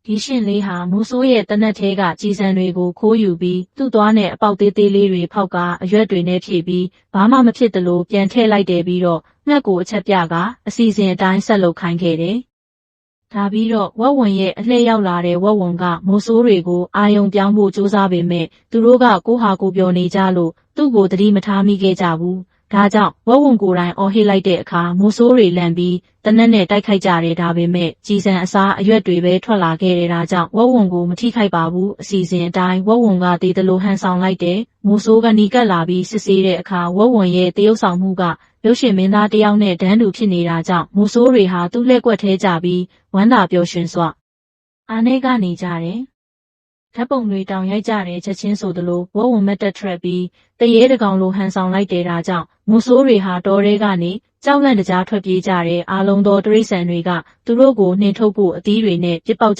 ဒီရှင်လေးဟာမိုးဆိုးရဲ့တနက်သေးကကြည်စံတွေကိုခိုးယူပြီးသူ့သွားနဲ့အပေါက်သေးသေးလေးတွေဖောက်ကာအရွက်တွေနဲ့ဖြည့်ပြီးဘာမှမဖြစ်သလိုပြန်ထည့်လိုက်တယ်ပြီးတော့ငှက်ကိုအချက်ပြကအစီအစဉ်အတိုင်းဆက်လုပ်ခိုင်းခဲ့တယ်။ဒါပြီးတော့ဝက်ဝံရဲ့အလှည့်ရောက်လာတဲ့ဝက်ဝံကမိုးဆိုးတွေကိုအာယုံပြောင်းဖို့ကြိုးစားပေမဲ့သူတို့ကကိုဟာကိုပြောနေကြလို့သူ့ကိုသတိမထားမိခဲ့ကြဘူး။ဒါကြောင့်ဝက်ဝံကိုယ်တိုင်အော်ဟစ်လိုက်တဲ့အခါမိုးဆိုးတွေလန့်ပြီးတနက်နဲ့တိုက်ခိုက်ကြတယ်ဒါပေမဲ့ကြည်စံအစားအရွက်တွေပဲထွက်လာခဲ့တဲ့ဒါကြောင့်ဝက်ဝံကိုမထိခိုက်ပါဘူးအစီအစဉ်အတိုင်းဝက်ဝံကတည်တလို့ဟန်ဆောင်လိုက်တယ်မိုးဆိုးကနီးကပ်လာပြီးစစ်ဆေးတဲ့အခါဝက်ဝံရဲ့တရုပ်ဆောင်မှုကရုပ်ရှင်မင်းသားတယောက်နဲ့ဒန်းတူဖြစ်နေတာကြောင့်မိုးဆိုးတွေဟာသူ့လက်ကွက်ထဲကြပြီးဝမ်းသာပျော်ရွှင်စွာအားနေကနေကြတယ်ဓာတ်ပုံတွေတောင်ရိုက်ကြတယ်ချက်ချင်းဆိုသလိုဝက်ဝံမက်တက်ထရက်ပြီးတရေတကောင်လိုဟန်ဆောင်လိုက်တဲ့ဒါကြောင့်မိုးဆိုးတွေဟာတောထဲကနေကြောက်လန့်တကြားထွက်ပြေးကြတယ်အားလုံးသောတိရစ္ဆာန်တွေကသူတို့ကိုနှင်ထုတ်ဖို့အသီးတွေနဲ့ပြစ်ပေါက်ကြ